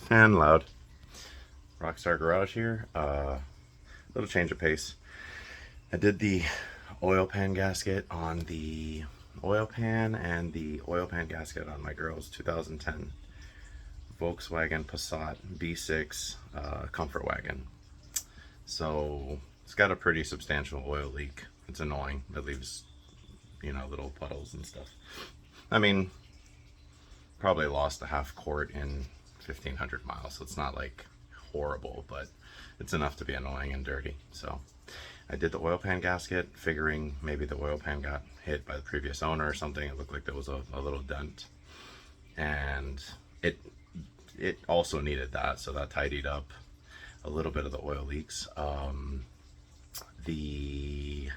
Fan loud. Rockstar Garage here. Little change of pace. I did the oil pan gasket on the oil pan and the oil pan gasket on my girl's 2010 Volkswagen Passat B6 comfort wagon. So it's got a pretty substantial oil leak. It's annoying. It leaves, little puddles and stuff. I mean, probably lost a half quart in 1,500 miles, so it's not like horrible, but it's enough to be annoying and dirty. So I did the oil pan gasket, figuring maybe the oil pan got hit by the previous owner or something. It looked like there was a little dent, and it also needed that, so that tidied up a little bit of the oil leaks. The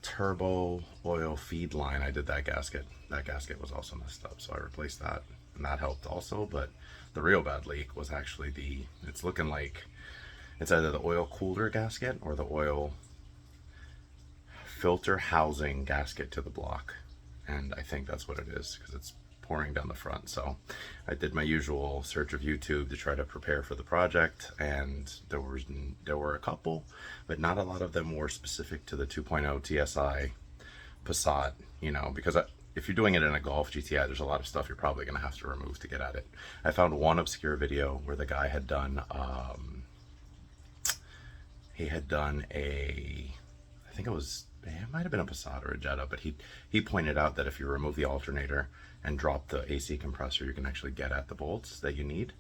turbo oil feed line, I did that gasket. That gasket was also messed up, so I replaced that, and that helped also. But the real bad leak was actually it's looking like it's either the oil cooler gasket or the oil filter housing gasket to the block, and I think that's what it is because it's pouring down the front. So I did my usual search of YouTube to try to prepare for the project, and there were a couple, but not a lot of them were specific to the 2.0 TSI Passat, because if you're doing it in a Golf GTI, there's a lot of stuff you're probably going to have to remove to get at it. I found one obscure video where the guy had done I think it might have been a Passat or a Jetta, but he pointed out that if you remove the alternator and drop the AC compressor, you can actually get at the bolts that you need.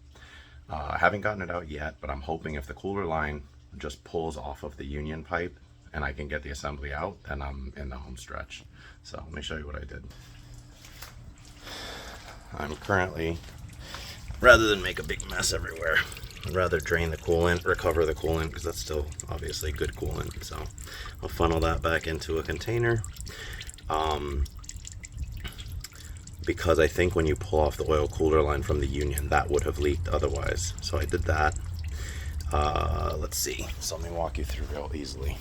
I haven't gotten it out yet, but I'm hoping if the cooler line just pulls off of the union pipe and I can get the assembly out, then I'm in the home stretch. So let me show you what I did. I'm currently, rather than make a big mess everywhere, I'd rather drain the coolant, recover the coolant, because that's still obviously good coolant. So I'll funnel that back into a container. Because I think when you pull off the oil cooler line from the union, that would have leaked otherwise. So I did that. Let's see. So let me walk you through real easily.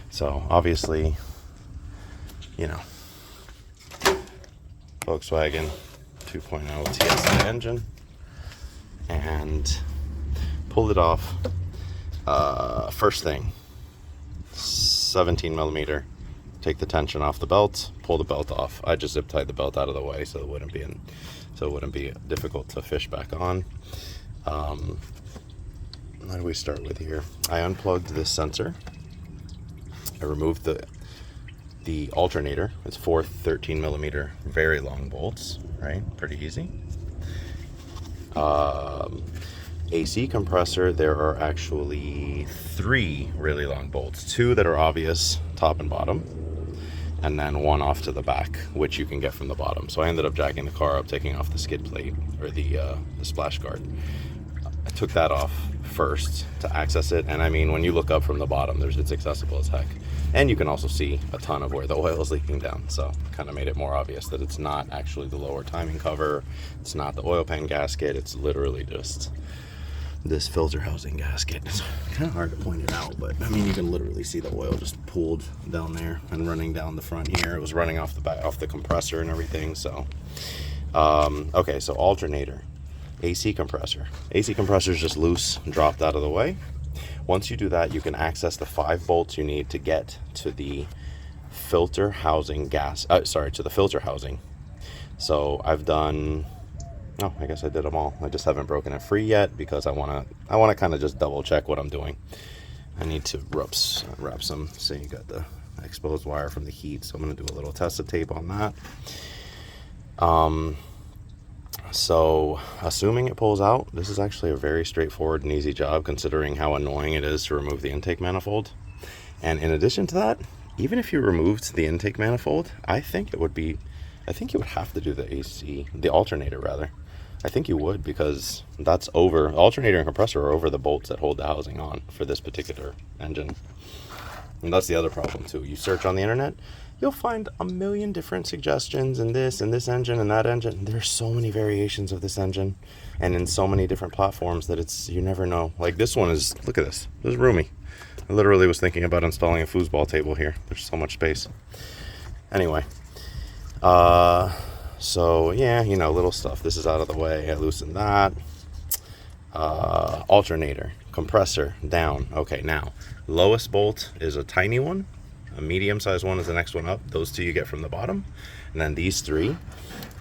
So obviously, Volkswagen 2.0 TSI engine, and pulled it off. First thing, 17 millimeter. Take the tension off the belt, pull the belt off. I just zip tied the belt out of the way so it wouldn't be difficult to fish back on. What do we start with here? I unplugged this sensor. I removed the alternator. It's 4 13 millimeter, very long bolts, right? Pretty easy. AC compressor, there are actually 3 really long bolts, 2 that are obvious, top and bottom, and then 1 off to the back, which you can get from the bottom. So I ended up jacking the car up, taking off the skid plate, or the splash guard. I took that off first to access it, and I mean, when you look up from the bottom, it's accessible as heck. And you can also see a ton of where the oil is leaking down, so kind of made it more obvious that it's not actually the lower timing cover, it's not the oil pan gasket, it's literally just this filter housing gasket. It's kind of hard to point it out, but I mean, you can literally see the oil just pooled down there and running down the front here. It was running off the back, off the compressor and everything. So okay, so alternator, AC compressor. AC compressor is just loose, dropped out of the way. Once you do that, you can access the 5 bolts you need to get to the filter housing to the filter housing. So I've done, I guess I did them all. I just haven't broken it free yet because I want to kind of just double check what I'm doing. I need to wrap some, so you got the exposed wire from the heat, so I'm going to do a little test of tape on that. So assuming it pulls out, this is actually a very straightforward and easy job considering how annoying it is to remove the intake manifold. And in addition to that, even if you removed the intake manifold, I think you would have to do the alternator rather. I think you would, because that's over, alternator and compressor are over the bolts that hold the housing on for this particular engine. And that's the other problem too. You search on the internet, you'll find a million different suggestions in this engine and that engine. There's so many variations of this engine and in so many different platforms that you never know. Like this one is, look at this is roomy. I literally was thinking about installing a foosball table here. There's so much space. Anyway, So yeah, you know, little stuff. This is out of the way. I loosened that. Alternator, compressor, down. Okay, now, lowest bolt is a tiny one. A medium-sized one is the next one up. Those two you get from the bottom. And then these three.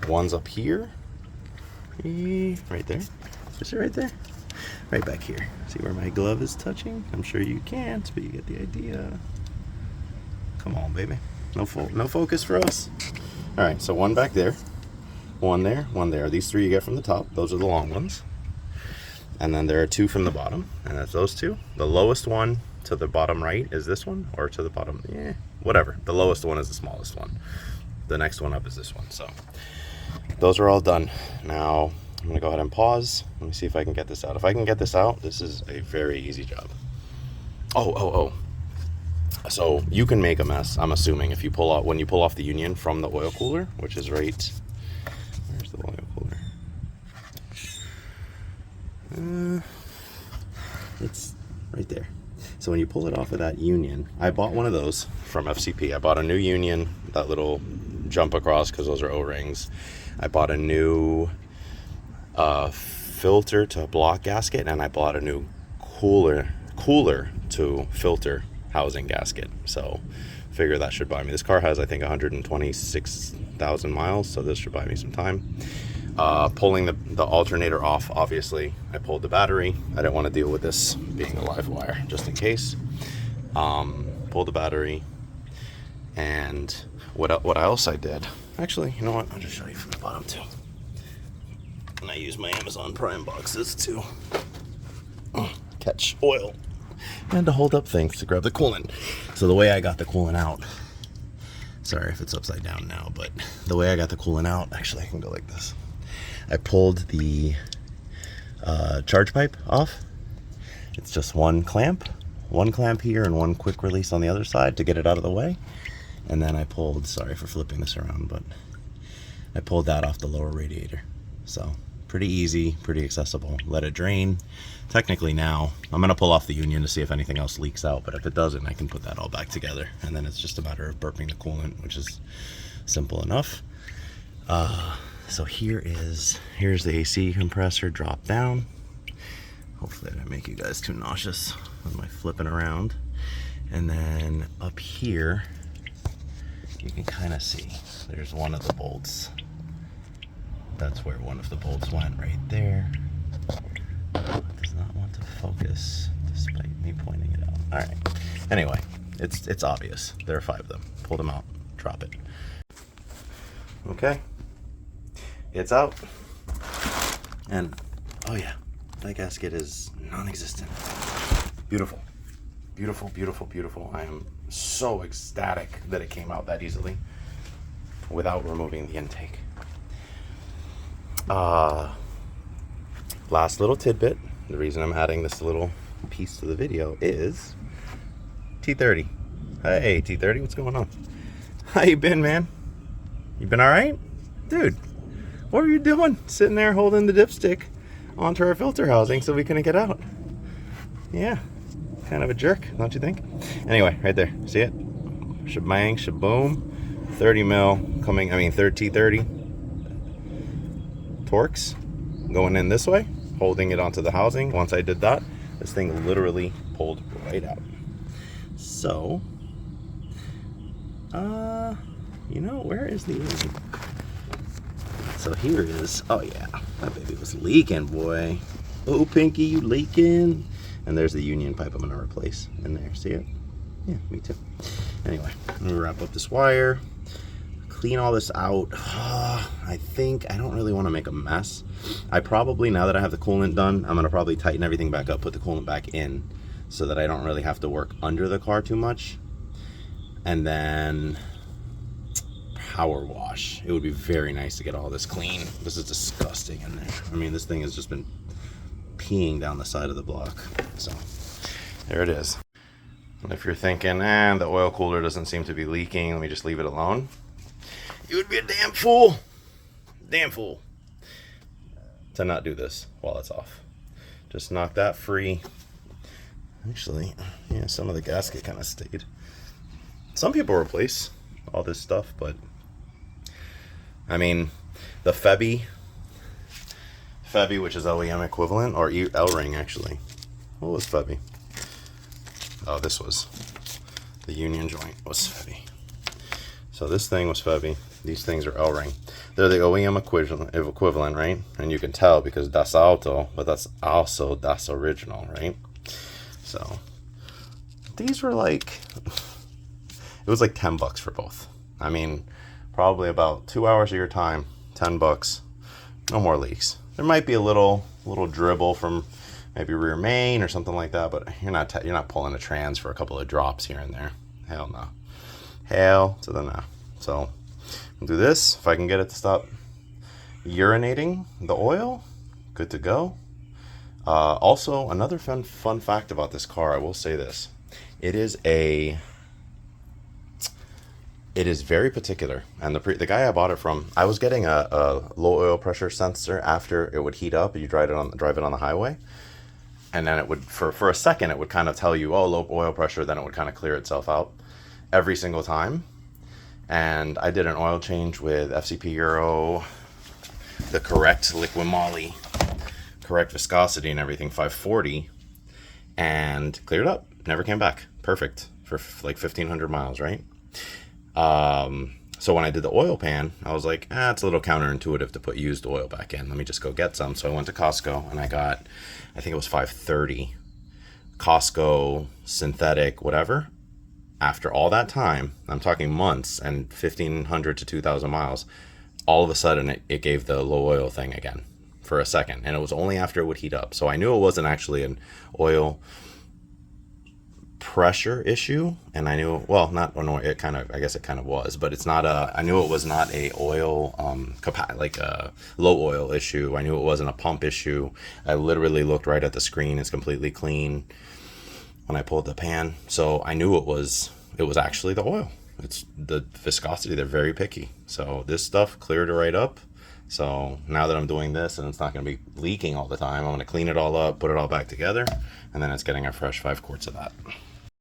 One's up here. Right there. Is it right there? Right back here. See where my glove is touching? I'm sure you can't, but you get the idea. Come on, baby. No focus for us. All right, so one back there. One there, one there. These three you get from the top. Those are the long ones. And then there are two from the bottom, and that's those two. The lowest one to the bottom right is this one, or to the bottom, yeah, whatever. The lowest one is the smallest one. The next one up is this one. So those are all done. Now I'm gonna go ahead and pause. Let me see if I can get this out. If I can get this out, this is a very easy job. Oh. So you can make a mess, I'm assuming, if you pull out, when you pull off the union from the oil cooler, which is right, where's the oil cooler? It's right there. So when you pull it off of that union, I bought one of those from FCP. I bought a new union, that little jump across, because those are O-rings. I bought a new filter to block gasket, and I bought a new cooler to filter housing gasket. So figure that should buy me. This car has, I think, 126,000 miles, so this should buy me some time. Pulling the alternator off, obviously I pulled the battery. I didn't want to deal with this being a live wire, just in case. Pulled the battery, and what else I did, actually, you know what, I'll just show you from the bottom too. And I use my Amazon Prime boxes to catch oil and to hold up things to grab the coolant. So the way I got the coolant out, sorry if it's upside down now, but the way I got the coolant out, actually I can go like this. I pulled the charge pipe off. It's just one clamp here and one quick release on the other side to get it out of the way. And then I pulled, sorry for flipping this around, but I pulled that off the lower radiator. So pretty easy, pretty accessible. Let it drain. Technically now, I'm gonna pull off the union to see if anything else leaks out, but if it doesn't, I can put that all back together. And then it's just a matter of burping the coolant, which is simple enough. So here's the AC compressor drop down. Hopefully I didn't make you guys too nauseous with my flipping around. And then up here, you can kind of see there's one of the bolts. That's where one of the bolts went, right there. It does not want to focus despite me pointing it out. All right. Anyway, it's obvious. There are 5 of them. Pull them out. Drop it. Okay. It's out. And oh yeah, that gasket is non-existent. Beautiful. Beautiful, beautiful, beautiful. I am so ecstatic that it came out that easily without removing the intake. Last little tidbit. The reason I'm adding this little piece to the video is T30. Hey, T30, what's going on? How you been, man? You been all right? Dude, what were you doing? Sitting there holding the dipstick onto our filter housing so we couldn't get out. Yeah, kind of a jerk, don't you think? Anyway, right there, see it? Shabang, shaboom. 30 mil coming, I mean, T30 Torx going in this way, holding it onto the housing. Once I did that, this thing literally pulled right out. So, you know, where is the engine? So here is, oh yeah, that baby was leaking, boy. Oh, Pinky, you leaking. And there's the union pipe I'm gonna replace in there, see it? Yeah, me too. Anyway, I'm gonna wrap up this wire, clean all this out. I think I don't really want to make a mess. I probably, now that I have the coolant done, I'm gonna probably tighten everything back up, put the coolant back in so that I don't really have to work under the car too much. And then power wash. It would be very nice to get all this clean. This is disgusting in there. I mean, this thing has just been peeing down the side of the block. So there it is. And if you're thinking, the oil cooler doesn't seem to be leaking, let me just leave it alone, you would be a damn fool to not do this while it's off. Just knock that free. Actually, yeah, some of the gasket kind of stayed. Some people replace all this stuff, but I mean, the Febby, which is OEM equivalent, or L-ring actually. What was Febby? Oh, this was the union joint was Febby. So this thing was Febby. These things are L-ring. They're the OEM equivalent, right? And you can tell because Das Auto, but that's also Das Original, right? So these were like, it was like $10 for both. I mean, probably about 2 hours of your time, $10. No more leaks. There might be a little dribble from maybe rear main or something like that, but you're not pulling a trans for a couple of drops here and there. Hell no. Hell to the no. So I'll do this. If I can get it to stop urinating the oil, good to go. Also, another fun fact about this car, I will say this. It is very particular. And the guy I bought it from, I was getting a low oil pressure sensor after it would heat up. You drive it on the highway. And then it would, for a second, it would kind of tell you, oh, low oil pressure. Then it would kind of clear itself out every single time. And I did an oil change with FCP Euro, the correct liquid moly, correct viscosity and everything, 540, and cleared up. Never came back. Perfect for like 1,500 miles, right? So when I did the oil pan, I was like, it's a little counterintuitive to put used oil back in. Let me just go get some. So I went to Costco and I got, I think it was 530 Costco synthetic, whatever. After all that time, I'm talking months and 1,500 to 2,000 miles, all of a sudden it gave the low oil thing again for a second. And it was only after it would heat up. So I knew it wasn't actually an oil pressure issue. And I knew, well, not an oil, I guess it kind of was, but it's not I knew it was not a oil, like a low oil issue. I knew it wasn't a pump issue. I literally looked right at the screen. It's completely clean when I pulled the pan. So I knew it was actually the oil. It's the viscosity. They're very picky. So this stuff cleared it right up. So now that I'm doing this and it's not going to be leaking all the time, I'm going to clean it all up, put it all back together, and then it's getting a fresh 5 quarts of that.